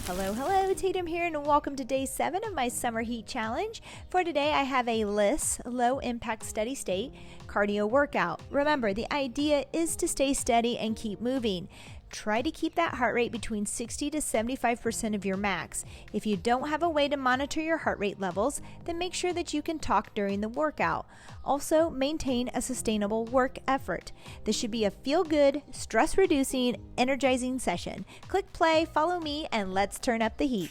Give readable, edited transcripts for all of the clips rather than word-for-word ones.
Hello, hello, Tatum here, and welcome to day 7 of my Summer Heat Challenge. For today, I have a LISS, Low Impact Steady State, cardio workout. Remember, the idea is to stay steady and keep moving. Try to keep that heart rate between 60 to 75% of your max. If you don't have a way to monitor your heart rate levels, then make sure that you can talk during the workout. Also, maintain a sustainable work effort. This should be a feel-good, stress-reducing, energizing session. Click play, follow me, and let's turn up the heat.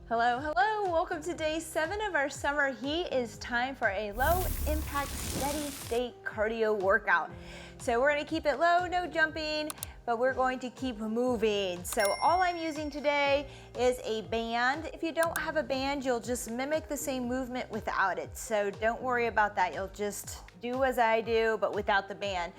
Hello, hello. Welcome to day 7 of our summer heat. It's time for a low impact steady state cardio workout. So we're going to keep it low, no jumping, but we're going to keep moving. So all I'm using today is a band. If you don't have a band, you'll just mimic the same movement without it. So don't worry about that. You'll just do as I do, but without the band.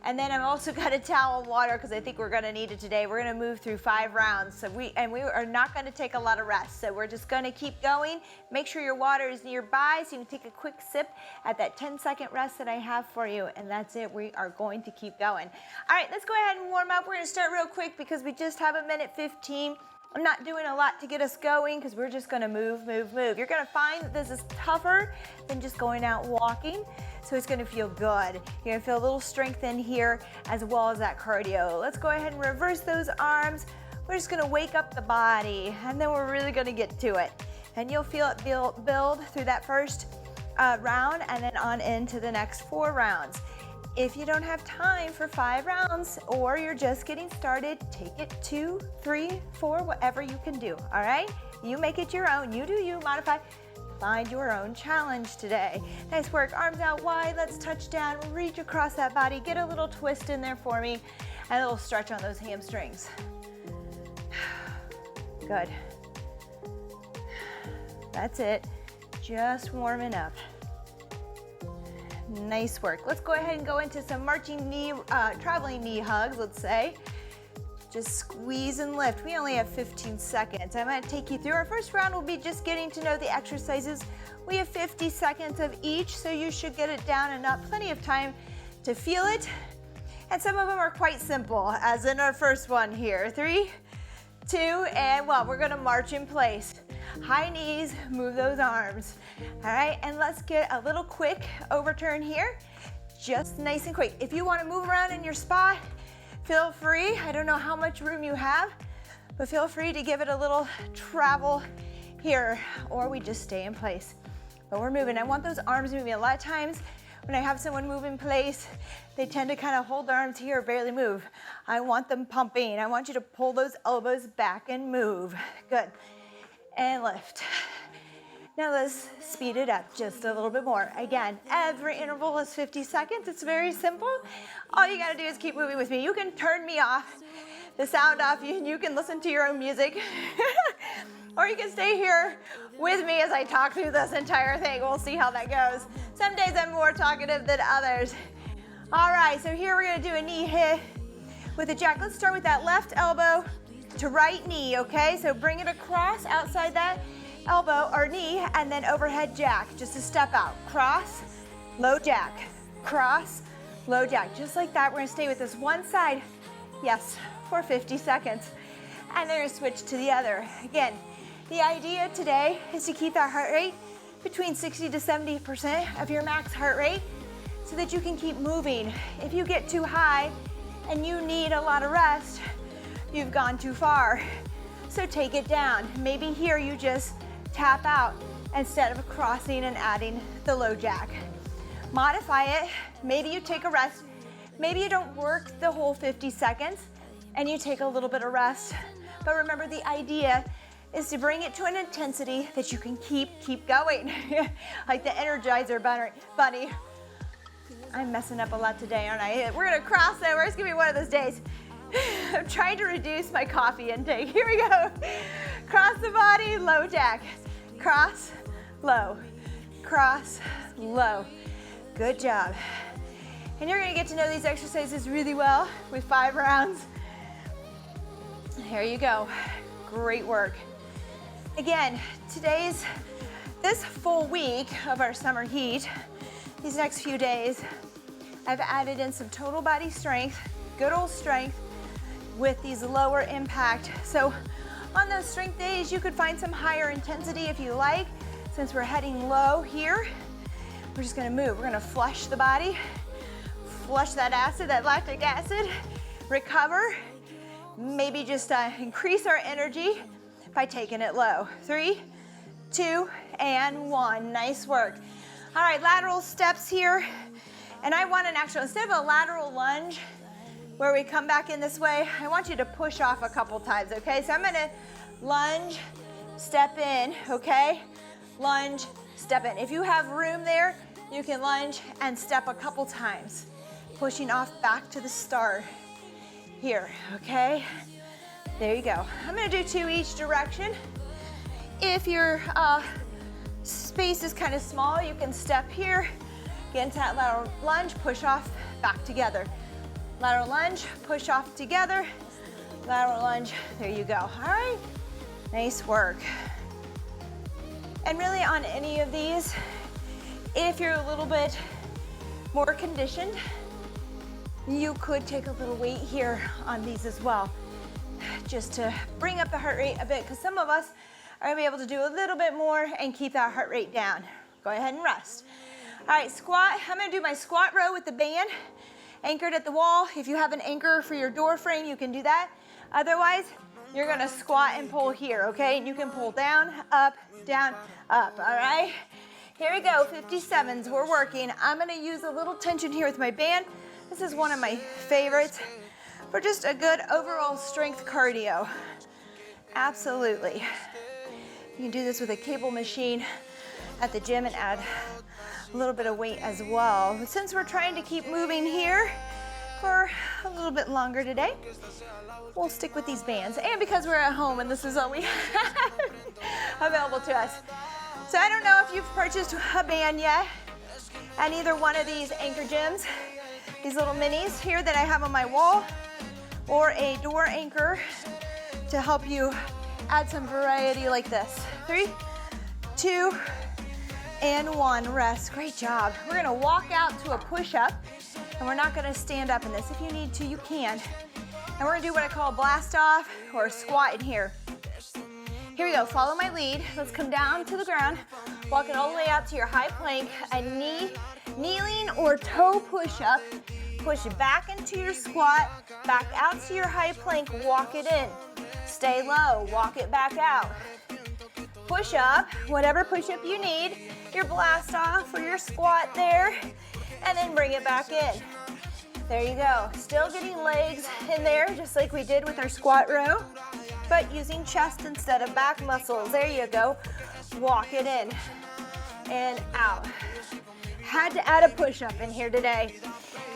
And then I've also got a towel and water because I think we're gonna need it today. We're gonna move through 5 rounds. So we are not gonna take a lot of rest. So we're just gonna keep going. Make sure your water is nearby so you can take a quick sip at that 10-second rest that I have for you. And that's it, we are going to keep going. All right, let's go ahead and warm up. We're gonna start real quick because we just have 1:15. I'm not doing a lot to get us going because we're just gonna move, move, move. You're gonna find that this is tougher than just going out walking, so it's gonna feel good. You're gonna feel a little strength in here as well as that cardio. Let's go ahead and reverse those arms. We're just gonna wake up the body and then we're really gonna get to it. And you'll feel it build through that first round and then on into the next 4 rounds. If you don't have time for 5 rounds or you're just getting started, take it 2, 3, 4, whatever you can do, all right? You make it your own, you do you, modify, find your own challenge today. Nice work, arms out wide, let's touch down, reach across that body, get a little twist in there for me, and a little stretch on those hamstrings. Good. That's it, just warming up. Nice work. Let's go ahead and go into some marching knee, traveling knee hugs, let's say. Just squeeze and lift. We only have 15 seconds. I'm going to take you through. Our first round will be just getting to know the exercises. We have 50 seconds of each, so you should get it down and up. Plenty of time to feel it. And some of them are quite simple, as in our first one here. 3, 2, and 1. We're going to march in place. High knees, move those arms. All right, and let's get a little quick overturn here. Just nice and quick. If you want to move around in your spot, feel free. I don't know how much room you have, but feel free to give it a little travel here, or we just stay in place. But we're moving. I want those arms moving. A lot of times when I have someone move in place, they tend to kind of hold their arms here, barely move. I want them pumping. I want you to pull those elbows back and move. Good. And lift. Now let's speed it up just a little bit more. Again, every interval is 50 seconds. It's very simple. All you gotta do is keep moving with me. You can turn me off, the sound off, you can listen to your own music. Or you can stay here with me as I talk through this entire thing. We'll see how that goes. Some days I'm more talkative than others. All right, so here we're gonna do a knee hit with a jack. Let's start with that left elbow to right knee, okay? So bring it across outside that elbow or knee and then overhead jack, just a step out. Cross, low jack, cross, low jack. Just like that, we're gonna stay with this one side, yes, for 50 seconds. And then we're gonna switch to the other. Again, the idea today is to keep that heart rate between 60 to 70% of your max heart rate so that you can keep moving. If you get too high and you need a lot of rest, you've gone too far. So take it down. Maybe here you just tap out instead of crossing and adding the low jack. Modify it. Maybe you take a rest. Maybe you don't work the whole 50 seconds and you take a little bit of rest. But remember, the idea is to bring it to an intensity that you can keep going. Like the Energizer bunny. I'm messing up a lot today, aren't I? We're gonna cross over. It's gonna be one of those days. I'm trying to reduce my coffee intake. Here we go. Cross the body, low jack. Cross, low. Cross, low. Good job. And you're gonna get to know these exercises really well with 5 rounds. Here you go. Great work. Again, this full week of our summer heat, these next few days, I've added in some total body strength, good old strength, with these lower impact. So On those strength days, you could find some higher intensity if you like. Since we're heading low here, we're just gonna move. We're gonna flush the body, flush that acid, that lactic acid, recover, maybe just increase our energy by taking it low. 3, 2, and 1. Nice work. All right, lateral steps here. And I want an actual, instead of a lateral lunge where we come back in this way, I want you to push off a couple times, okay? So I'm gonna lunge, step in, okay? Lunge, step in. If you have room there, you can lunge and step a couple times, pushing off back to the start here, okay? There you go. I'm gonna do 2 each direction. If your space is kind of small, you can step here, get into that lateral lunge, push off, back together. Lateral lunge, push off together, lateral lunge, there you go. All right, nice work. And really on any of these, if you're a little bit more conditioned, you could take a little weight here on these as well, just to bring up the heart rate a bit, because some of us are gonna be able to do a little bit more and keep that heart rate down. Go ahead and rest. All right, squat. I'm gonna do my squat row with the band anchored at the wall. If you have an anchor for your door frame, you can do that. Otherwise, you're gonna squat and pull here, okay? And you can pull down, up, all right? Here we go, 57s, we're working. I'm gonna use a little tension here with my band. This is one of my favorites for just a good overall strength cardio. Absolutely. You can do this with a cable machine at the gym and add a little bit of weight as well. But since we're trying to keep moving here for a little bit longer today, we'll stick with these bands. And because we're at home and this is all we have available to us. So I don't know if you've purchased a band yet at either one of these anchor gyms, these little minis here that I have on my wall, or a door anchor to help you add some variety like this. 3, 2, and 1, rest. Great job. We're gonna walk out to a push-up, and we're not gonna stand up in this. If you need to, you can. And we're gonna do what I call a blast off or a squat in here. Here we go, follow my lead. Let's come down to the ground, walk it all the way out to your high plank, a kneeling or toe push-up. Push it back into your squat, back out to your high plank, walk it in. Stay low, walk it back out. Push up, whatever push up you need, your blast off or your squat there, and then bring it back in. There you go. Still getting legs in there, just like we did with our squat row, but using chest instead of back muscles. There you go. Walk it in and out. Had to add a push-up in here today.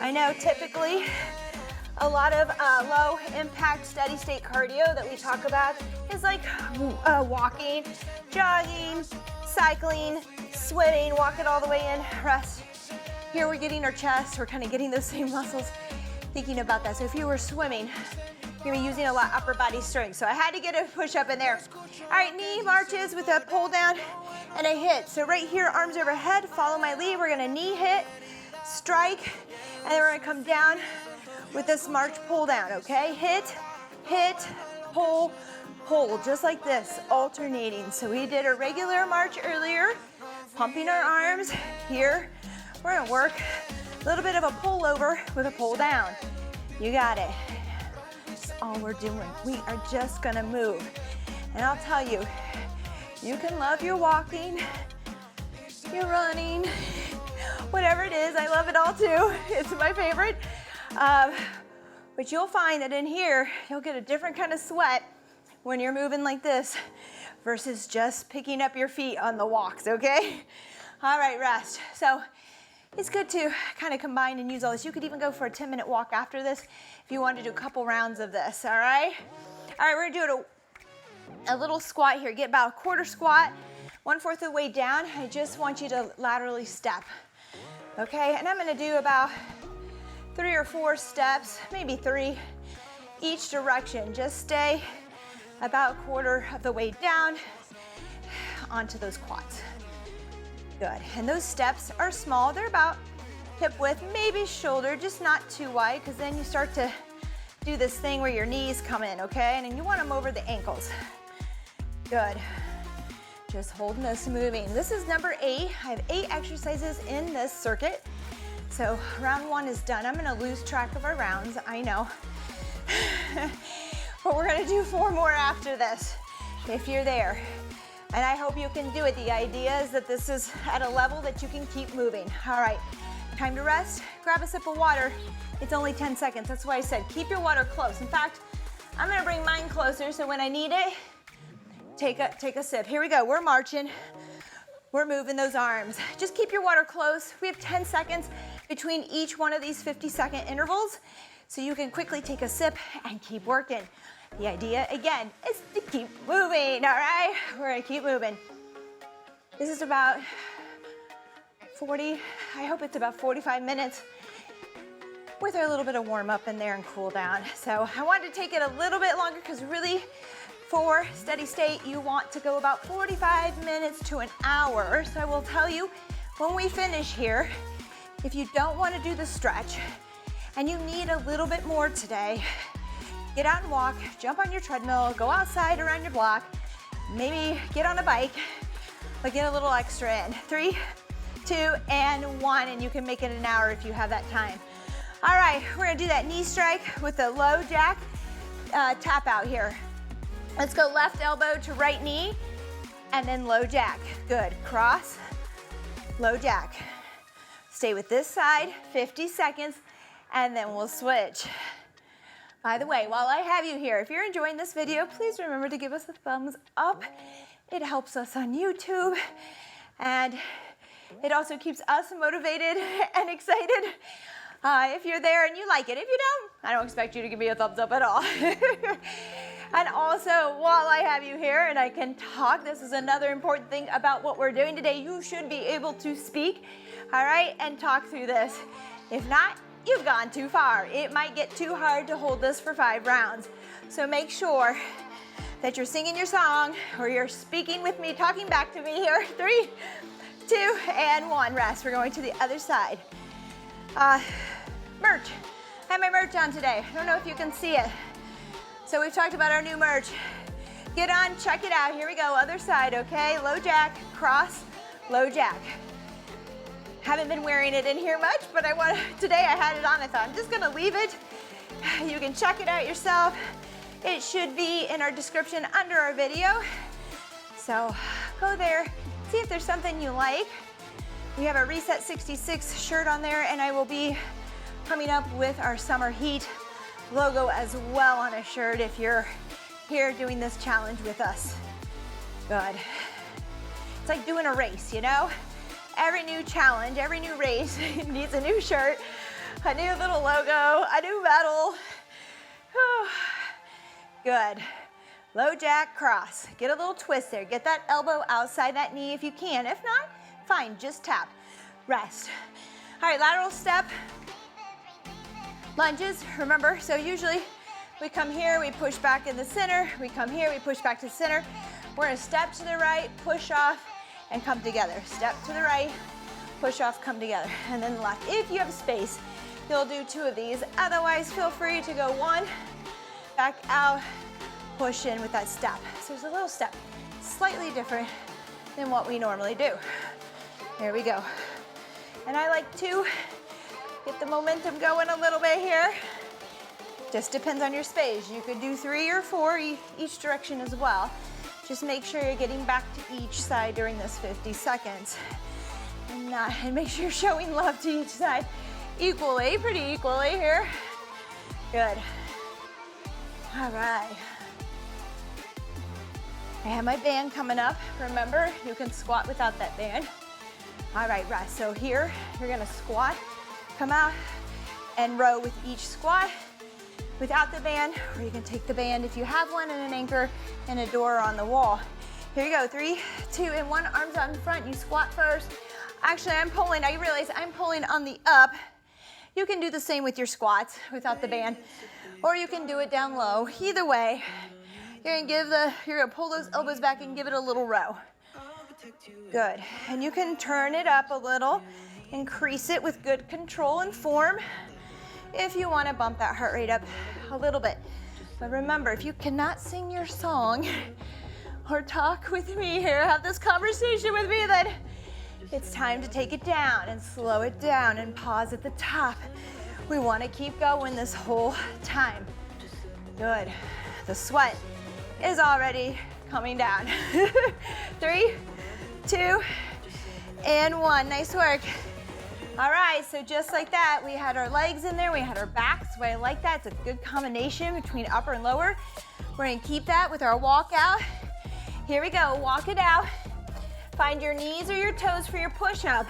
I know typically a lot of low impact steady state cardio that we talk about is like walking, jogging, cycling, swimming, walk it all the way in, rest. Here we're getting our chest, we're kind of getting those same muscles, thinking about that. So if you were swimming, you're gonna be using a lot of upper body strength. So I had to get a push up in there. All right, knee marches with a pull down and a hit. So right here, arms overhead, follow my lead. We're gonna knee hit, strike, and then we're gonna come down with this march pull down, okay? Hit, hit, pull, pull, just like this, alternating. So we did a regular march earlier, pumping our arms. Here, we're gonna work a little bit of a pull over with a pull down. You got it. That's all we're doing. We are just gonna move. And I'll tell you, you can love your walking, your running, whatever it is. I love it all too. It's my favorite. But you'll find that in here, you'll get a different kind of sweat when you're moving like this versus just picking up your feet on the walks, okay? All right, rest. So it's good to kind of combine and use all this. You could even go for a 10-minute walk after this if you want to do a couple rounds of this, all right? All right, we're gonna do a little squat here. Get about a quarter squat, 1/4 of the way down. I just want you to laterally step, okay? And I'm gonna do about 3 or 4 steps, maybe 3, each direction. Just stay about a quarter of the way down onto those quads. Good, and those steps are small. They're about hip width, maybe shoulder, just not too wide, because then you start to do this thing where your knees come in, okay? And then you want them over the ankles. Good. Just holding this, moving. This is number 8. I have 8 exercises in this circuit. So round 1 is done. I'm gonna lose track of our rounds, I know. But we're gonna do 4 more after this, if you're there. And I hope you can do it. The idea is that this is at a level that you can keep moving. All right, time to rest. Grab a sip of water. It's only 10 seconds. That's why I said keep your water close. In fact, I'm gonna bring mine closer so when I need it, take a sip. Here we go, we're marching. We're moving those arms. Just keep your water close. We have 10 seconds between each one of these 50-second intervals, so you can quickly take a sip and keep working. The idea, again, is to keep moving, all right? We're gonna keep moving. This is about 40, I hope it's about 45 minutes with a little bit of warm up in there and cool down. So I wanted to take it a little bit longer because really for steady state, you want to go about 45 minutes to an hour. So I will tell you when we finish here, if you don't want to do the stretch and you need a little bit more today, get out and walk, jump on your treadmill, go outside around your block, maybe get on a bike, but get a little extra in. 3, 2, and 1, and you can make it an hour if you have that time. All right, we're gonna do that knee strike with a low jack tap out here. Let's go left elbow to right knee, and then low jack. Good, cross, low jack. Stay with this side, 50 seconds, and then we'll switch. By the way, while I have you here, if you're enjoying this video, please remember to give us a thumbs up. It helps us on YouTube, and it also keeps us motivated and excited. If you're there and you like it. If you don't, I don't expect you to give me a thumbs up at all. And also, while I have you here and I can talk, this is another important thing about what we're doing today. You should be able to speak, all right, and talk through this. If not, you've gone too far. It might get too hard to hold this for 5 rounds. So make sure that you're singing your song or you're speaking with me, talking back to me here. 3, 2, and 1. Rest. We're going to the other side. Merch. I have my merch on today. I don't know if you can see it. So we've talked about our new merch. Get on, check it out. Here we go, other side, okay? Low jack, cross, low jack. Haven't been wearing it in here much, but today I had it on, I thought I'm just gonna leave it. You can check it out yourself. It should be in our description under our video. So go there, see if there's something you like. We have a Reset 66 shirt on there, and I will be coming up with our Summer Heat logo as well on a shirt if you're here doing this challenge with us. Good. It's like doing a race, you know? Every new challenge, every new race needs a new shirt, a new little logo, a new medal. Good. Low jack, cross. Get a little twist there. Get that elbow outside that knee if you can. If not, fine, just tap. Rest. All right, lateral step. Lunges, remember, so usually we come here, we push back in the center, we come here, we push back to the center. We're gonna step to the right, push off, and come together. Step to the right, push off, come together, and then left. If you have space, you'll do 2 of these. Otherwise, feel free to go 1, back out, push in with that step. So there's a little step, slightly different than what we normally do. There we go. And I like to get the momentum going a little bit here. Just depends on your space. You could do 3 or 4 each direction as well. Just make sure you're getting back to each side during this 50 seconds. And make sure you're showing love to each side equally, pretty equally here. Good. All right. I have my band coming up. Remember, you can squat without that band. All right, rest. So here, you're gonna squat, come out, and row with each squat without the band, or you can take the band if you have one and an anchor and a door on the wall. Here you go, 3, 2, and 1, arms out in front. You squat first. Actually, I realize I'm pulling on the up. You can do the same with your squats without the band, or you can do it down low. Either way, you're gonna pull those elbows back and give it a little row. Good, and you can turn it up a little, increase it with good control and form if you want to bump that heart rate up a little bit. But remember, if you cannot sing your song or talk with me here, have this conversation with me, then it's time to take it down and slow it down and pause at the top. We want to keep going this whole time. Good. The sweat is already coming down. 3, 2, and 1. Nice work. All right, so just like that, we had our legs in there, we had our backs. What I like that, it's a good combination between upper and lower. We're gonna keep that with our walk out. Here we go, walk it out. Find your knees or your toes for your push-up.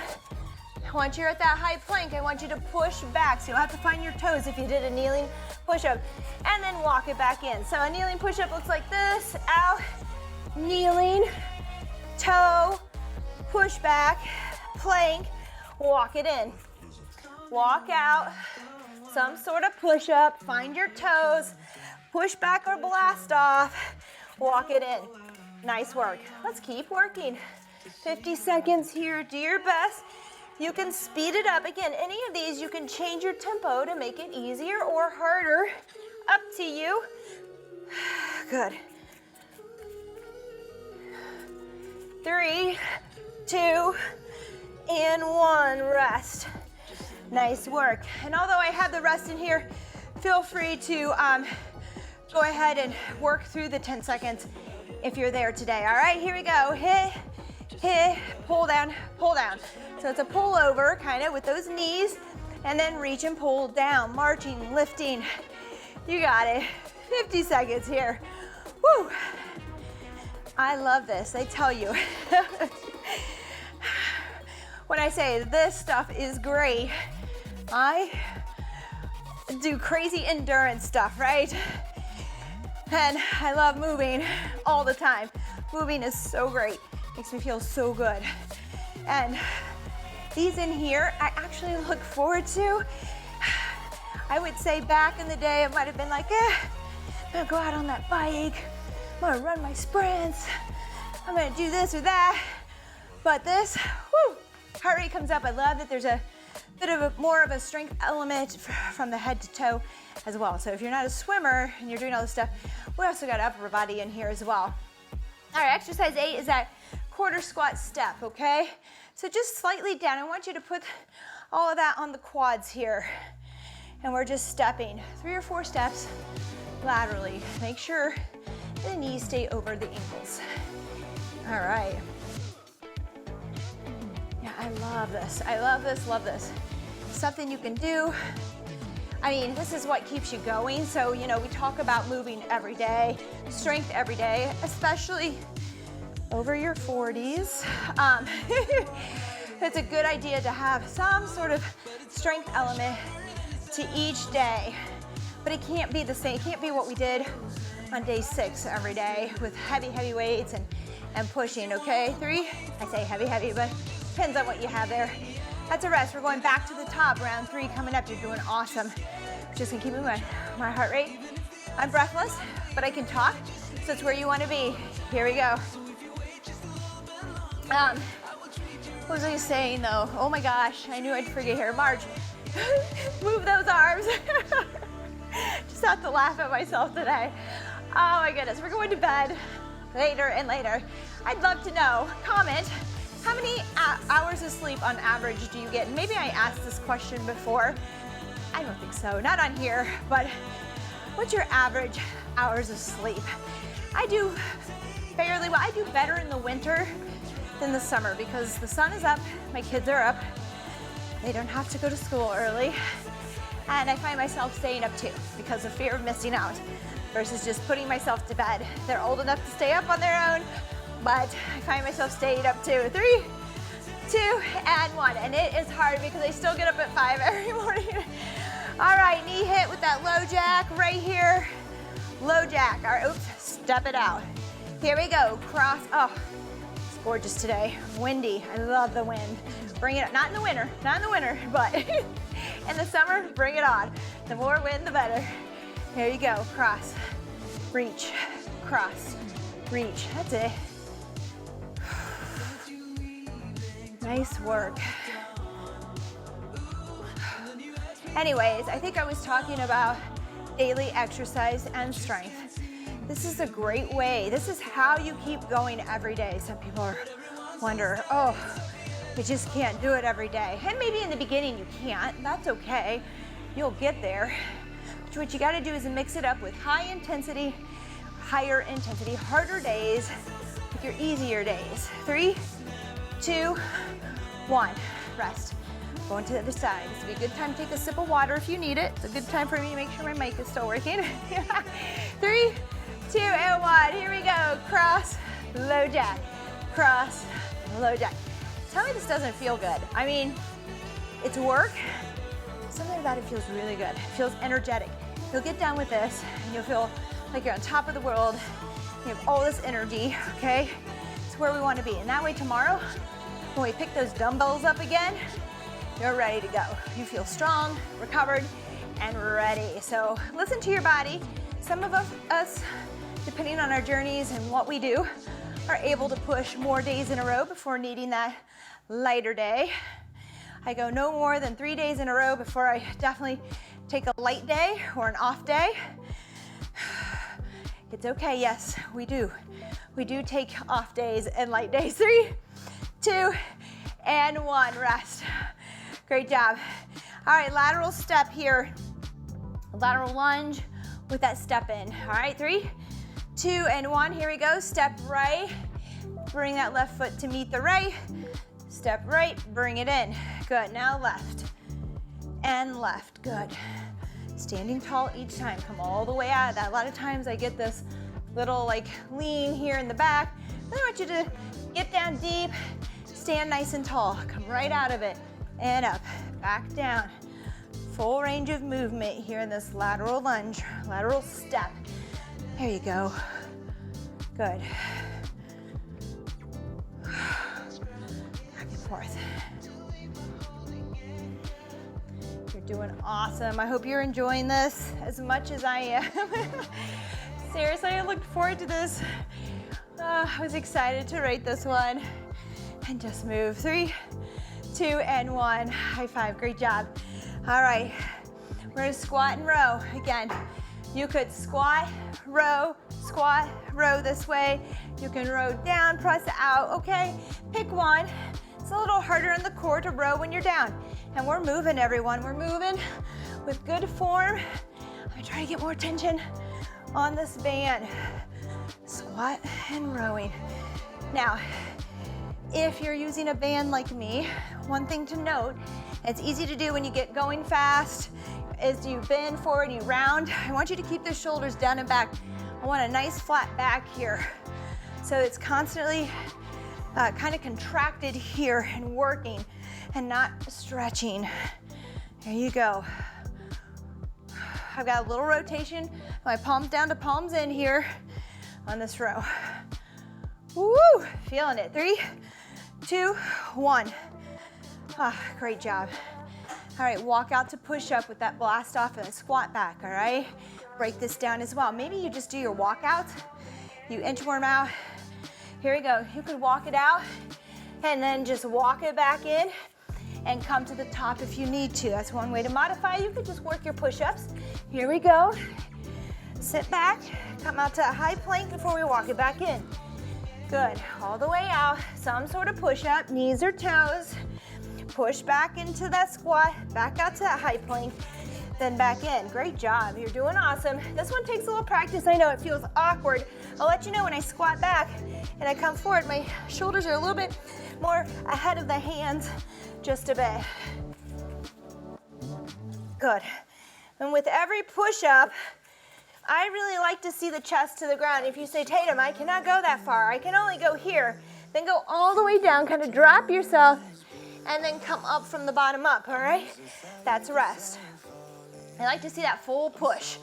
Once you're at that high plank, I want you to push back. So you'll have to find your toes if you did a kneeling push-up, and then walk it back in. So a kneeling push-up looks like this, out, kneeling, toe, push back, plank, walk it in. Walk out, some sort of push-up, find your toes, push back or blast off, walk it in. Nice work. Let's keep working. 50 seconds here, do your best. You can speed it up. Again, any of these, you can change your tempo to make it easier or harder. Up to you. Good. 3, 2, and 1, rest. Nice work. And although I have the rest in here, feel free to go ahead and work through the 10 seconds if you're there today. All right, here we go. Hit, hit, pull down, pull down. So it's a pull over kind of with those knees, and then reach and pull down, marching, lifting. You got it. 50 seconds here. Woo. I love this, I tell you. When I say this stuff is great, I do crazy endurance stuff, right? And I love moving all the time. Moving is so great, makes me feel so good. And these in here, I actually look forward to. I would say back in the day, it might have been like, I'm gonna go out on that bike, I'm gonna run my sprints, I'm gonna do this or that. But this, whoo, heart rate comes up. I love that there's a bit of more of a strength element from the head to toe as well. So if you're not a swimmer and you're doing all this stuff, we also got upper body in here as well. All right, exercise 8 is that quarter squat step, okay? So just slightly down. I want you to put all of that on the quads here. And we're just stepping 3 or 4 steps laterally. Make sure the knees stay over the ankles. All right. Yeah, I love this. I love this, love this. Something you can do. I mean, this is what keeps you going. So, you know, we talk about moving every day, strength every day, especially over your 40s. It's a good idea to have some sort of strength element to each day, but it can't be the same. It can't be what we did on day 6 every day with heavy weights and pushing, okay? 3, I say heavy, but depends on what you have there. That's a rest. We're going back to the top. Round 3 coming up. You're doing awesome. Just gonna keep moving. My heart rate, I'm breathless, but I can talk, so it's where you wanna be. Here we go. What was I saying though? Oh my gosh, I knew I'd forget here. March. Move those arms. Just have to laugh at myself today. Oh my goodness, we're going to bed later and later. I'd love to know, comment, how many hours of sleep on average do you get? Maybe I asked this question before. I don't think so, not on here, but what's your average hours of sleep? I do fairly well. I do better in the winter than the summer because the sun is up, my kids are up, they don't have to go to school early, and I find myself staying up too because of fear of missing out versus just putting myself to bed. They're old enough to stay up on their own, but I find myself staying up too. 3, 2, and 1. And it is hard because I still get up at 5 every morning. All right, knee hit with that low jack right here. Low jack, all right, oops, step it out. Here we go, cross, oh, it's gorgeous today. Windy, I love the wind. Bring it up, not in the winter, but in the summer, bring it on. The more wind, the better. Here you go, cross, reach, cross, reach, that's it. Nice work. Anyways, I think I was talking about daily exercise and strength. This is a great way. This is how you keep going every day. Some people wonder, oh, we just can't do it every day. And maybe in the beginning you can't, that's okay. You'll get there. But what you gotta do is mix it up with higher intensity, harder days with your easier days. 3, 2, 1, rest. Going to the other side. This would be a good time to take a sip of water if you need it. It's a good time for me to make sure my mic is still working. 3, 2, and 1, here we go. Cross, low jack, cross, low jack. Tell me this doesn't feel good. I mean, it's work. Something about it feels really good. It feels energetic. You'll get done with this and you'll feel like you're on top of the world. You have all this energy, okay? It's where we want to be. And that way tomorrow, when we pick those dumbbells up again, you're ready to go. You feel strong, recovered, and ready. So listen to your body. Some of us, depending on our journeys and what we do, are able to push more days in a row before needing that lighter day. I go no more than 3 days in a row before I definitely take a light day or an off day. It's okay, yes, we do. We do take off days and light days. 3, 2, and 1, rest. Great job. All right, lateral step here. Lateral lunge with that step in. All right, 3, 2, and 1, here we go. Step right, bring that left foot to meet the right. Step right, bring it in. Good, now left and left, good. Standing tall each time, come all the way out of that. A lot of times I get this little like lean here in the back. I want you to get down deep, stand nice and tall. Come right out of it and up, back down. Full range of movement here in this lateral lunge, lateral step. There you go, good. Back and forth. You're doing awesome. I hope you're enjoying this as much as I am. Seriously, I looked forward to this. I was excited to write this one. And just move. 3, 2, and 1. High five, great job. All right, we're gonna squat and row. Again, you could squat, row this way. You can row down, press out, okay? Pick one. It's a little harder in the core to row when you're down. And we're moving, everyone. We're moving with good form. I'm gonna try to get more tension on this band. Squat and rowing. Now, if you're using a band like me, one thing to note, it's easy to do when you get going fast, is you bend forward, you round. I want you to keep the shoulders down and back. I want a nice flat back here. So it's constantly kind of contracted here and working and not stretching. There you go. I've got a little rotation, my palms down to palms in here on this row. Woo, feeling it. 3, 2, 1. Ah, great job. All right, walk out to push up with that blast off and a squat back, all right? Break this down as well. Maybe you just do your walkout, you inchworm out. Here we go. You could walk it out and then just walk it back in and come to the top if you need to. That's one way to modify. You could just work your push-ups. Here we go. Sit back, come out to a high plank before we walk it back in. Good, all the way out, some sort of push-up, knees or toes. Push back into that squat, back out to that high plank, then back in. Great job, you're doing awesome. This one takes a little practice. I know it feels awkward. I'll let you know when I squat back and I come forward, my shoulders are a little bit more ahead of the hands, just a bit. Good. And with every push-up, I really like to see the chest to the ground. If you say, Tatum, I cannot go that far, I can only go here, then go all the way down, kind of drop yourself, and then come up from the bottom up, all right? That's rest. I like to see that full push,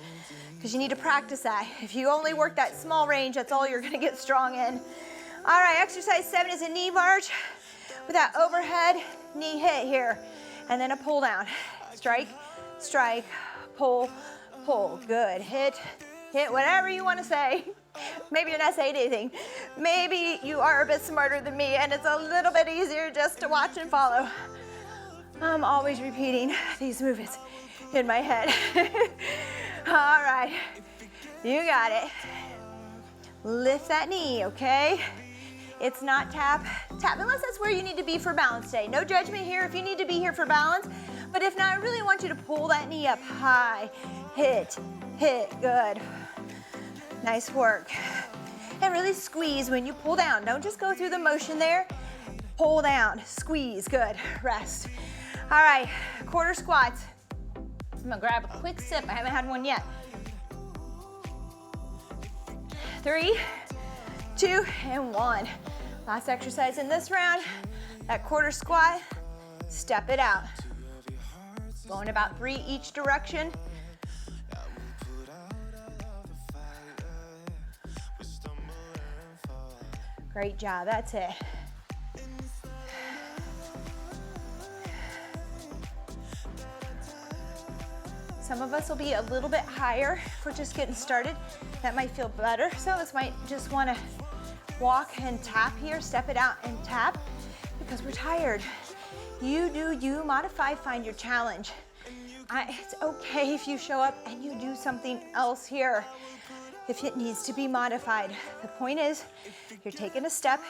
because you need to practice that. If you only work that small range, that's all you're gonna get strong in. All right, exercise 7 is a knee march with that overhead knee hit here, and then a pull down. Strike, strike, pull, pull. Good, hit, whatever you wanna say. Maybe you're not saying anything. Maybe you are a bit smarter than me and it's a little bit easier just to watch and follow. I'm always repeating these movements in my head. All right, you got it. Lift that knee, okay? It's not tap, tap, unless that's where you need to be for balance day. No judgment here if you need to be here for balance, but if not, I really want you to pull that knee up high. Hit, good. Nice work. And really squeeze when you pull down. Don't just go through the motion there. Pull down, squeeze, good, rest. All right, quarter squats. I'm gonna grab a quick sip, I haven't had one yet. 3, 2, and 1. Last exercise in this round, that quarter squat, step it out. Going about 3 each direction. Great job, that's it. Some of us will be a little bit higher if we're just getting started. That might feel better. Some of us might just want to walk and tap here, step it out and tap because we're tired. You do you, modify, find your challenge. It's okay if you show up and you do something else here if it needs to be modified. The point is, you're taking a step,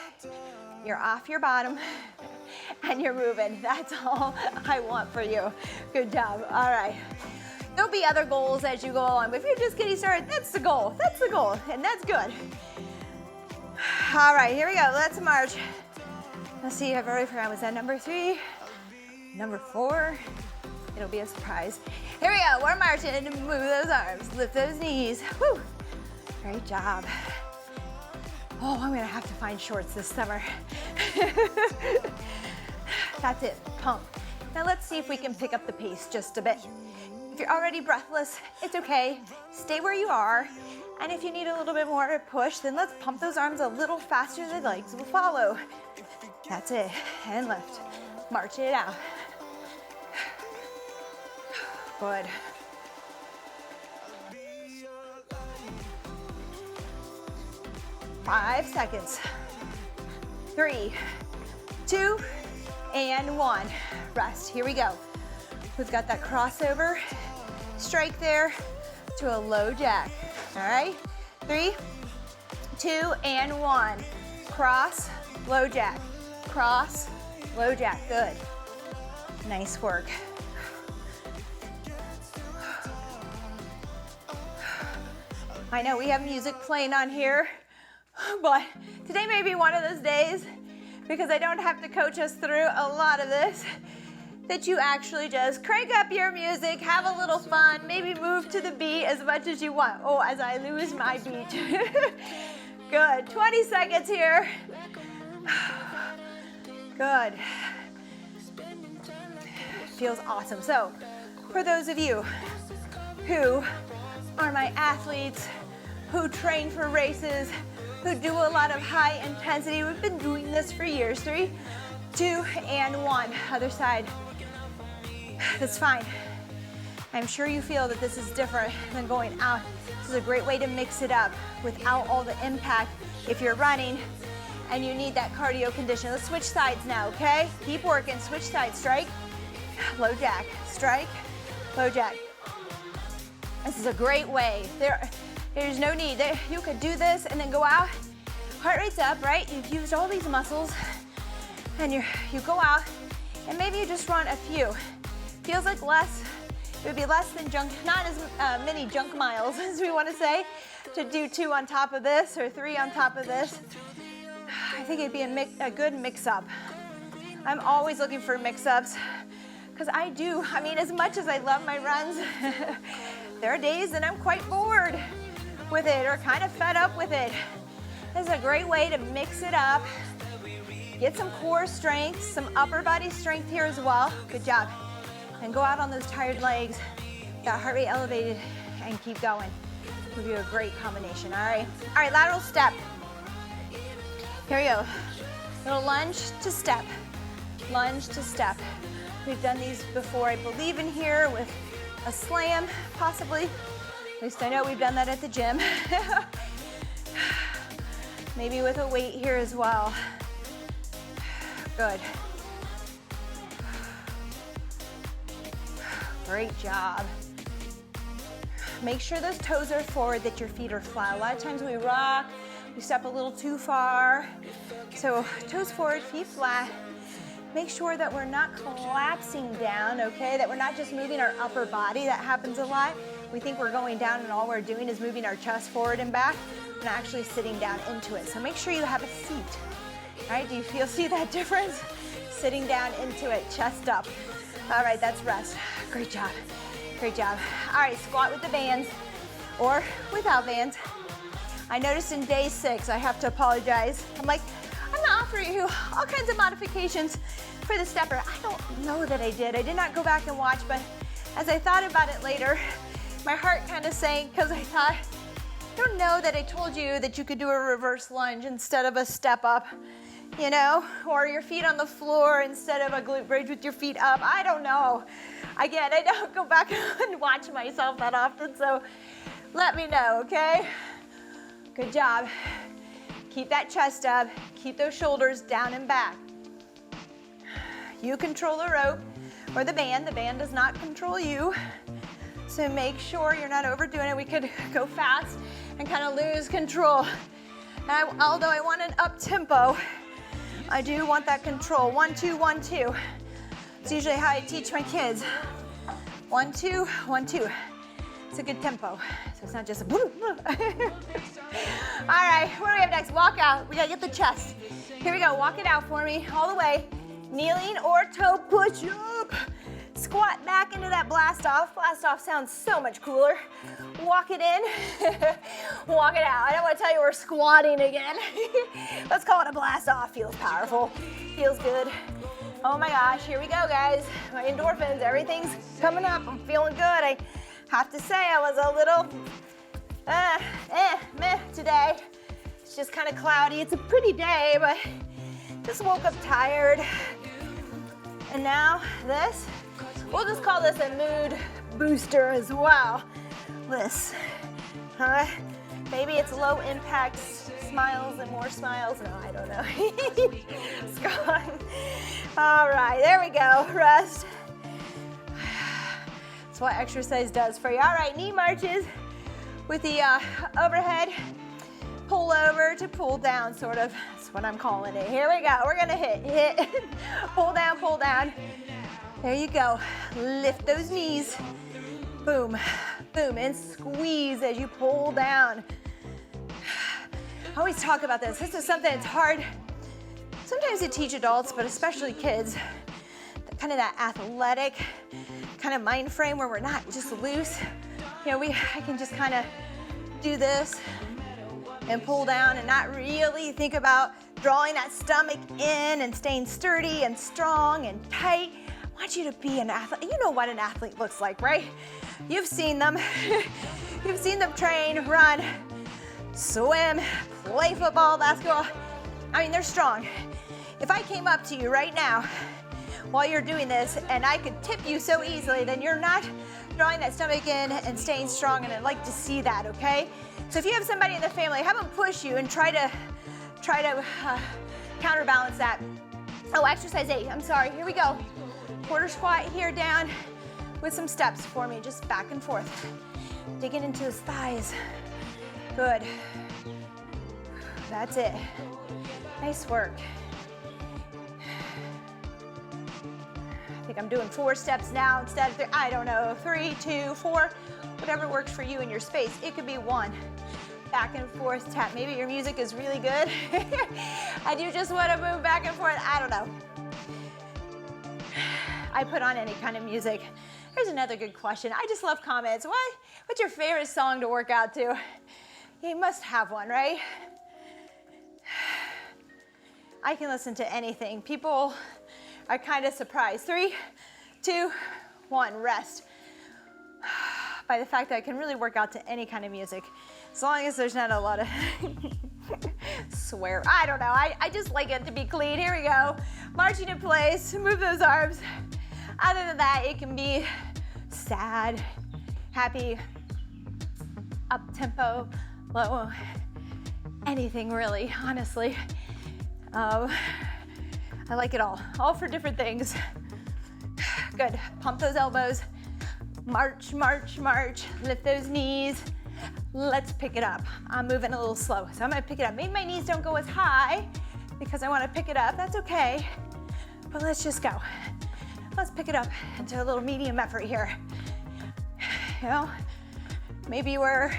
you're off your bottom, and you're moving. That's all I want for you. Good job. All right. There'll be other goals as you go along, but if you're just getting started, that's the goal. That's the goal, and that's good. All right, here we go. Let's march. Let's see, I've already forgotten. Was that number 3? Number 4? It'll be a surprise. Here we go. We're marching. Move those arms. Lift those knees. Woo. Great job. Oh, I'm gonna have to find shorts this summer. That's it. Pump. Now let's see if we can pick up the pace just a bit. If you're already breathless, it's okay. Stay where you are. And if you need a little bit more push, then let's pump those arms a little faster. The legs will follow. That's it. And lift. March it out. Good. Five seconds. 3, 2, and 1. Rest. Here we go. We've got that crossover strike there to a low jack. All right, 3, 2, and 1. Cross, low jack. Cross, low jack. Good. Nice work. I know we have music playing on here, but today may be one of those days because I don't have to coach us through a lot of this, that you actually just crank up your music, have a little fun, maybe move to the beat as much as you want. Oh, as I lose my beat. Good, 20 seconds here. Good. Feels awesome. So, for those of you who are my athletes, who train for races, who do a lot of high intensity, we've been doing this for years. 3, 2, and 1. Other side. That's fine. I'm sure you feel that this is different than going out. This is a great way to mix it up without all the impact if you're running and you need that cardio condition. Let's switch sides now, okay? Keep working. Switch sides. Strike, low jack. Strike, low jack. This is a great way. There's no need. You could do this and then go out. Heart rate's up, right? You've used all these muscles and you go out and maybe you just run a few. Feels like less, it would be less than junk, not as many junk miles as we want to say, to do 2 on top of this or 3 on top of this. I think it'd be a good mix-up. I'm always looking for mix-ups because I mean, as much as I love my runs, there are days that I'm quite bored with it or kind of fed up with it. This is a great way to mix it up. Get some core strength, some upper body strength here as well. Good job. And go out on those tired legs, got heart rate elevated, and keep going. Give you a great combination, all right? All right, lateral step. Here we go. Little lunge to step, lunge to step. We've done these before, I believe, in here with a slam, possibly. At least I know we've done that at the gym. Maybe with a weight here as well. Good. Great job. Make sure those toes are forward, that your feet are flat. A lot of times we rock, you step a little too far. So toes forward, feet flat. Make sure that we're not collapsing down, okay? That we're not just moving our upper body. That happens a lot. We think we're going down and all we're doing is moving our chest forward and back and actually sitting down into it. So make sure you have a seat. All right, do you see that difference? Sitting down into it, chest up. All right, that's rest. Great job, great job. All right, squat with the bands or without bands. I noticed in day 6, I have to apologize. I'm like, I'm gonna offer you all kinds of modifications for the stepper. I don't know that I did. I did not go back and watch, but as I thought about it later, my heart kind of sank because I thought, I don't know that I told you that you could do a reverse lunge instead of a step up, you know, or your feet on the floor instead of a glute bridge with your feet up. I don't know. Again, I don't go back and watch myself that often, so let me know, okay? Good job. Keep that chest up. Keep those shoulders down and back. You control the rope or the band. The band does not control you. So make sure you're not overdoing it. We could go fast and kind of lose control. And although I want an up tempo, I do want that control. 1, 2, 1, 2. It's usually how I teach my kids. 1, 2, 1, 2. It's a good tempo. So it's not just a boo, boo. All right, what do we have next? Walk out. We gotta get the chest. Here we go. Walk it out for me all the way. Kneeling or toe push up. Squat back into that blast off. Blast off sounds so much cooler. Walk it in. Walk it out. I don't want to tell you we're squatting again. Let's call it a blast off. Feels powerful. Feels good. Oh my gosh, here we go, guys. My endorphins, everything's coming up. I'm feeling good. I have to say I was a little meh today. It's just kind of cloudy. It's a pretty day, but just woke up tired. And now this, we'll just call this a mood booster as well. LISS. Maybe it's low impact smiles and more smiles. No, I don't know. It's gone. All right, there we go. Rest. That's what exercise does for you. All right, knee marches with the overhead pull over to pull down, sort of. That's what I'm calling it. Here we go. We're gonna hit, pull down, pull down. There you go. Lift those knees. Boom, boom, and squeeze as you pull down. I always talk about this. This is something that's hard sometimes to teach adults, but especially kids. Kind of that athletic kind of mind frame where we're not just loose. You know, I can just kind of do this and pull down and not really think about drawing that stomach in and staying sturdy and strong and tight. I want you to be an athlete. You know what an athlete looks like, right? You've seen them. You've seen them train, run, swim, play football, basketball. I mean, they're strong. If I came up to you right now while you're doing this and I could tip you so easily, then you're not drawing that stomach in and staying strong, and I'd like to see that, okay? So if you have somebody in the family, have them push you and try to counterbalance that. Oh, exercise 8, I'm sorry, here we go. Quarter squat here down with some steps for me, just back and forth. Digging into his thighs. Good. That's it. Nice work. I think I'm doing 4 steps now instead of 3. I don't know, 3, 2, 4, whatever works for you in your space. It could be 1. Back and forth tap. Maybe your music is really good and you just want to move back and forth. I don't know. I put on any kind of music. Here's another good question. I just love comments. What's your favorite song to work out to? You must have one, right? I can listen to anything. People are kind of surprised. 3, 2, 1, rest. By the fact that I can really work out to any kind of music, as long as there's not a lot of swear. I don't know. I just like it to be clean. Here we go. Marching in place. Move those arms. Other than that, it can be sad, happy, up tempo, low, anything really, honestly. I like it all for different things. Good, pump those elbows, march, march, march, lift those knees, Let's pick it up. I'm moving a little slow, so I'm gonna pick it up. Maybe my knees don't go as high because I wanna pick it up. That's okay, but let's just go. Let's pick it up into a little medium effort here. You know, maybe we're,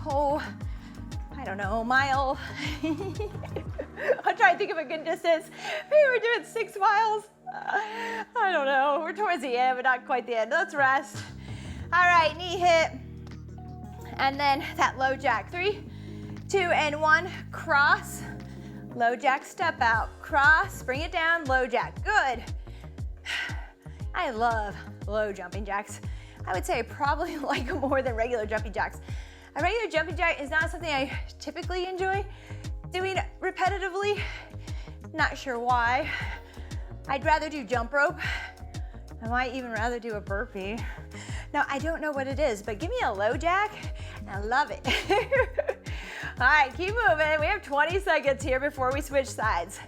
I don't know, a mile. I'll try to think of a good distance. Maybe we're doing 6 miles. I don't know, we're towards the end, but not quite the end. Let's rest. All right, knee hit. And then that low jack. 3, 2, and 1, cross. Low jack, step out. Cross, bring it down, low jack. Good. I love low jumping jacks. I would say I probably like them more than regular jumping jacks. A regular jumping jack is not something I typically enjoy doing repetitively. Not sure why. I'd rather do jump rope. I might even rather do a burpee. Now, I don't know what it is, but give me a low jack, and I love it. All right, keep moving. We have 20 seconds here before we switch sides.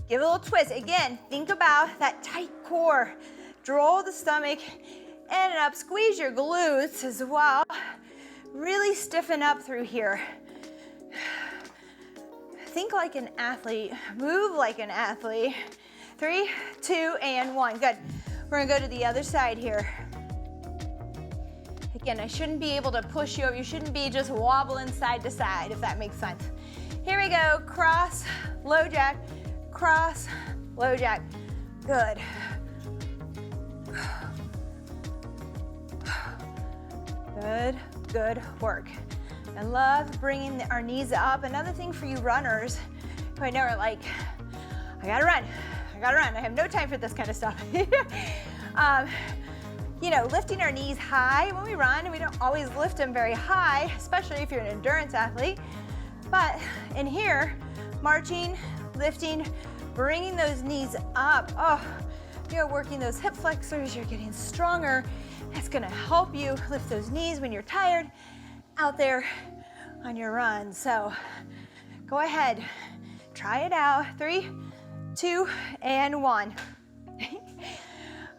Give a little twist. Again, think about that tight core. Draw the stomach in and up. Squeeze your glutes as well. Really stiffen up through here. Think like an athlete. Move like an athlete. 3, 2, and 1. Good. We're gonna go to the other side here. Again, I shouldn't be able to push you over. You shouldn't be just wobbling side to side, if that makes sense. Here we go. Cross, low jack, cross, low jack. Good. Good, good work. I love bringing our knees up. Another thing for you runners who I know are like, I gotta run. I have no time for this kind of stuff. You know, lifting our knees high when we run, and we don't always lift them very high, especially if you're an endurance athlete. But in here, marching, lifting, bringing those knees up. Oh, you're working those hip flexors, you're getting stronger. That's gonna help you lift those knees when you're tired out there on your run. So go ahead, try it out. 3, 2, and 1.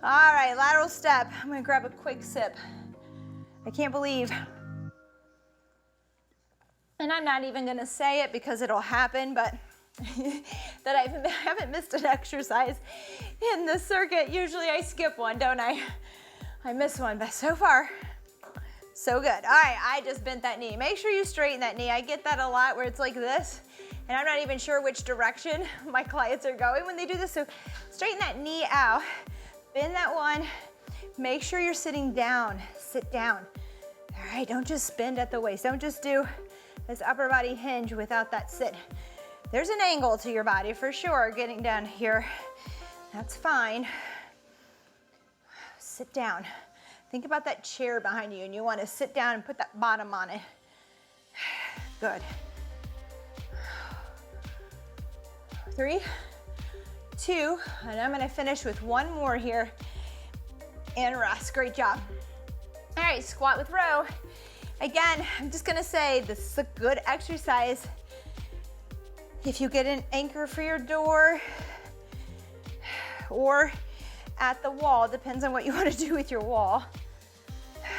All right, lateral step. I'm gonna grab a quick sip. I can't believe, and I'm not even gonna say it because it'll happen, but that I haven't missed an exercise in the circuit. Usually I skip one, don't I? I miss one, but so far, so good. All right, I just bent that knee. Make sure you straighten that knee. I get that a lot where it's like this, and I'm not even sure which direction my clients are going when they do this, so straighten that knee out. Bend that one. Make sure you're sitting down. Sit down. All right, don't just bend at the waist. Don't just do this upper body hinge without that sit. There's an angle to your body for sure getting down here. That's fine. Sit down. Think about that chair behind you, and you want to sit down and put that bottom on it. Good. 3, 2, and I'm gonna finish with one more here and rest. Great job. All right, squat with row. Again, I'm just gonna say this is a good exercise. If you get an anchor for your door or at the wall, depends on what you want to do with your wall.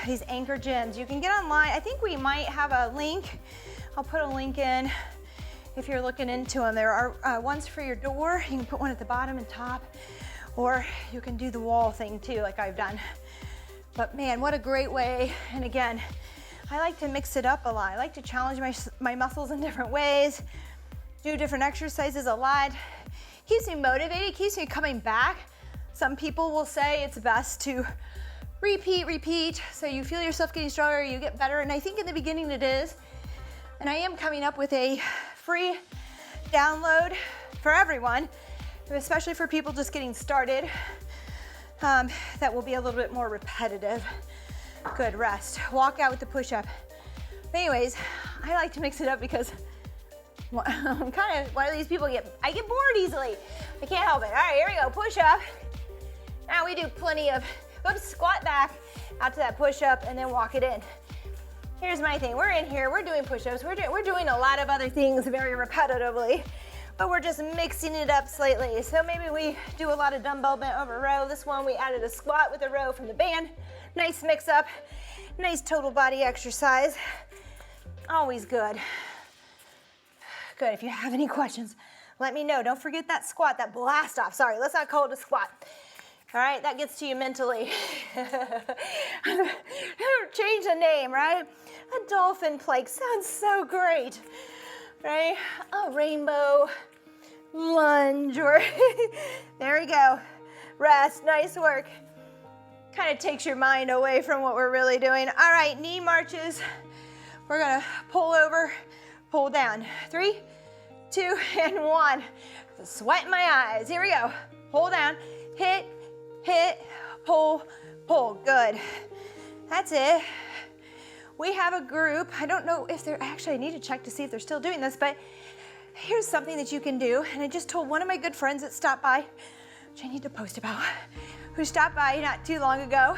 These anchor gyms, you can get online. I think we might have a link. I'll put a link in if you're looking into them. There are ones for your door. You can put one at the bottom and top, or you can do the wall thing too, like I've done. But man, what a great way. And again, I like to mix it up a lot. I like to challenge my muscles in different ways, do different exercises a lot. Keeps me motivated, keeps me coming back. Some people will say it's best to repeat, so you feel yourself getting stronger, you get better, and I think in the beginning it is. And I am coming up with a free download for everyone, especially for people just getting started, that will be a little bit more repetitive. Good, rest. Walk out with the push-up. But anyways, I like to mix it up because I'm kind of one of these people, I get bored easily. I can't help it. All right, here we go, push-up. Now we do plenty of, squat back out to that push-up and then walk it in. Here's my thing, we're in here, we're doing push-ups, we're doing a lot of other things very repetitively, but we're just mixing it up slightly. So maybe we do a lot of dumbbell bent over row. This one we added a squat with a row from the band. Nice mix up, nice total body exercise. Always good. Good, if you have any questions, let me know. Don't forget that squat, that blast off. Sorry, let's not call it a squat. All right, that gets to you mentally. Change the name, right? A dolphin plank sounds so great, right? A rainbow lunge, or there we go. Rest, nice work. Kind of takes your mind away from what we're really doing. All right, knee marches. We're gonna pull over, pull down. 3, 2, and 1. The sweat in my eyes. Here we go. Hold down, hit, hit, pull, pull. Good. That's it. We have a group. I don't know if they're, actually I need to check to see if they're still doing this, but here's something that you can do. And I just told one of my good friends that stopped by, which I need to post about, who stopped by not too long ago.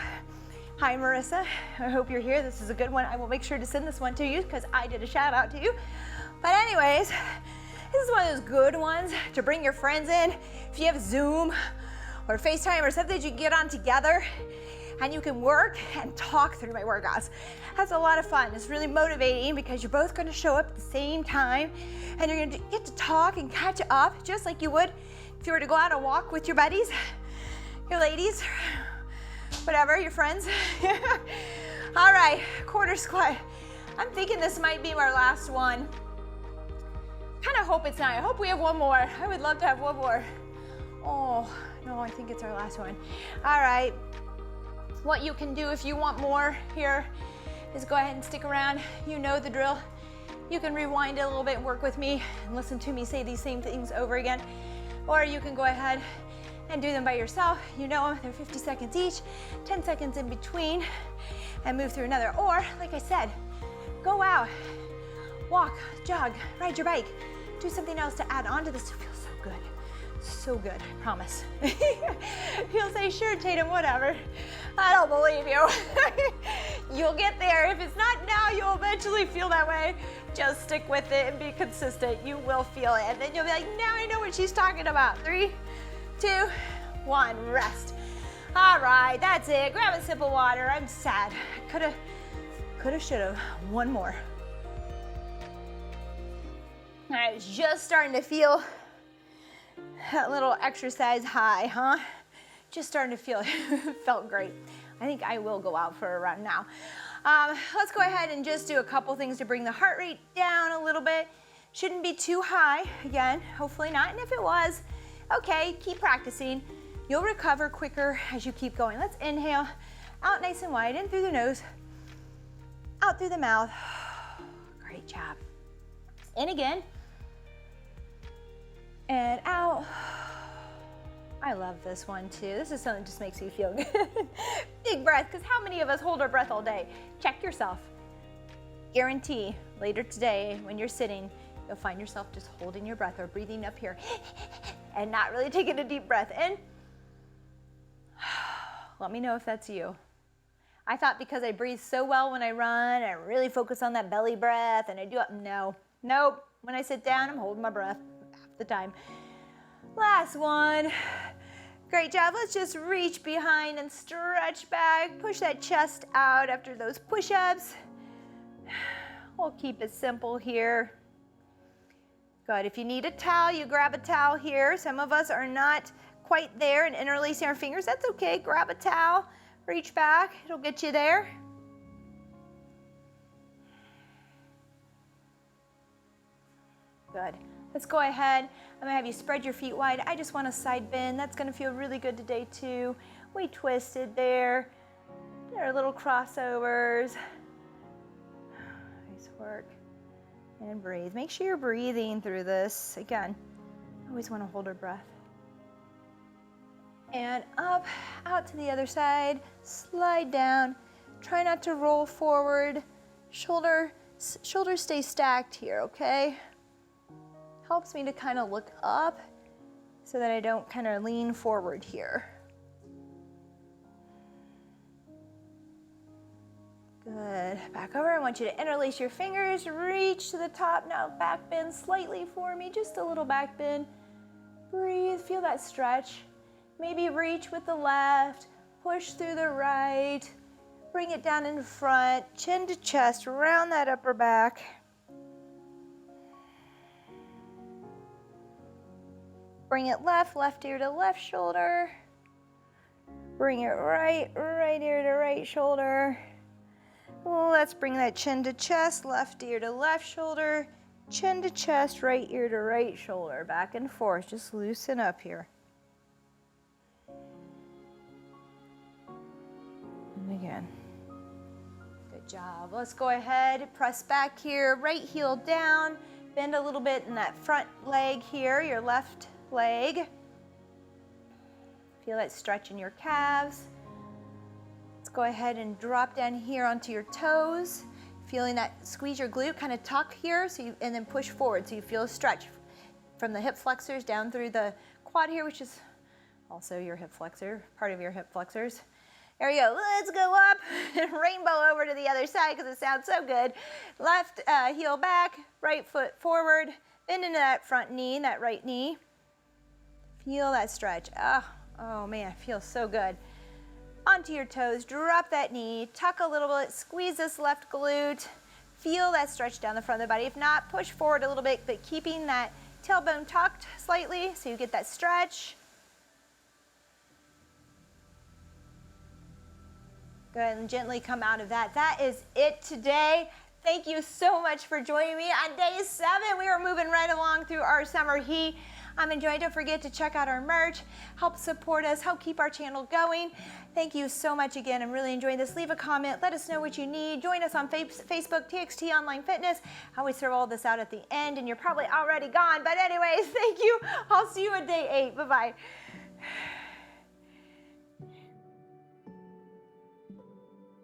Hi, Marissa. I hope you're here. This is a good one. I will make sure to send this one to you because I did a shout out to you. But anyways, this is one of those good ones to bring your friends in. If you have Zoom or FaceTime or something that you can get on together and you can work and talk through my workouts. That's a lot of fun. It's really motivating because you're both going to show up at the same time and you're going to get to talk and catch up just like you would if you were to go out and walk with your buddies, your ladies, whatever, your friends. All right, quarter squat. I'm thinking this might be our last one. Kind of hope it's not. I hope we have one more. I would love to have one more. Oh, no, I think it's our last one. All right. What you can do if you want more here is go ahead and stick around. You know the drill. You can rewind it a little bit and work with me and listen to me say these same things over again. Or you can go ahead and do them by yourself. You know them, they're 50 seconds each, 10 seconds in between, and move through another. Or, like I said, go out, walk, jog, ride your bike, do something else to add on to this. It feels so good. So good, I promise. You'll say, sure, Tatum, whatever. I don't believe you. You'll get there. If it's not now, you'll eventually feel that way. Just stick with it and be consistent. You will feel it. And then you'll be like, now I know what she's talking about. 3, 2, 1, rest. All right, that's it. Grab a sip of water. I'm sad. Coulda, shoulda. One more. I was just starting to feel that little exercise high, huh? Just starting to feel it. Felt great. I think I will go out for a run now. Let's go ahead and just do a couple things to bring the heart rate down a little bit. Shouldn't be too high, again, hopefully not. And if it was, okay, keep practicing. You'll recover quicker as you keep going. Let's inhale, out nice and wide, in through the nose, out through the mouth. Great job. In again. And out. I love this one too. This is something that just makes you feel good. Big breath, because how many of us hold our breath all day? Check yourself. Guarantee later today when you're sitting, you'll find yourself just holding your breath or breathing up here and not really taking a deep breath in. Let me know if that's you. I thought because I breathe so well when I run, I really focus on that belly breath and I do it. No, nope. When I sit down, I'm holding my breath half the time. Last one. Great job. Let's just reach behind and stretch back. Push that chest out after those push-ups. We'll keep it simple here. Good. If you need a towel, you grab a towel here. Some of us are not quite there and interlacing our fingers. That's okay. Grab a towel. Reach back. It'll get you there. Good. Let's go ahead. I'm gonna have you spread your feet wide. I just want a side bend. That's gonna feel really good today too. We twisted there. There are little crossovers. Nice work. And breathe. Make sure you're breathing through this. Again, always want to hold our breath. And up, out to the other side. Slide down. Try not to roll forward. Shoulders stay stacked here, okay? Helps me to kind of look up so that I don't kind of lean forward here. Good. Good. Back over. I want you to interlace your fingers, reach to the top. Now back bend slightly for me, just a little back bend. Breathe, feel that stretch. Maybe reach with the left, push through the right, bring it down in front, chin to chest, round that upper back. Bring it left, left ear to left shoulder. Bring it right, right ear to right shoulder. Let's bring that chin to chest, left ear to left shoulder, chin to chest, right ear to right shoulder, back and forth. Just loosen up here. And again. Good job. Let's go ahead, press back here, right heel down, bend a little bit in that front leg here, your left leg. Feel that stretch in your calves. Go ahead and drop down here onto your toes, feeling that squeeze your glute, kind of tuck here, and then push forward so you feel a stretch from the hip flexors down through the quad here, which is also your hip flexor, part of your hip flexors. There we go. Let's go up and rainbow over to the other side because it sounds so good. Left heel back, right foot forward, bend into that front knee, that right knee. Feel that stretch. Oh man, it feels so good. Onto your toes, drop that knee, tuck a little bit, squeeze this left glute. Feel that stretch down the front of the body. If not, push forward a little bit, but keeping that tailbone tucked slightly so you get that stretch. Go ahead and gently come out of that. That is it today. Thank you so much for joining me on day 7. We are moving right along through our summer heat. I'm enjoying. Don't forget to check out our merch, help support us, help keep our channel going. Thank you so much again. I'm really enjoying this. Leave a comment. Let us know what you need. Join us on Facebook, TXT Online Fitness. I always throw all this out at the end, and you're probably already gone. But anyways, thank you. I'll see you at day 8. Bye-bye.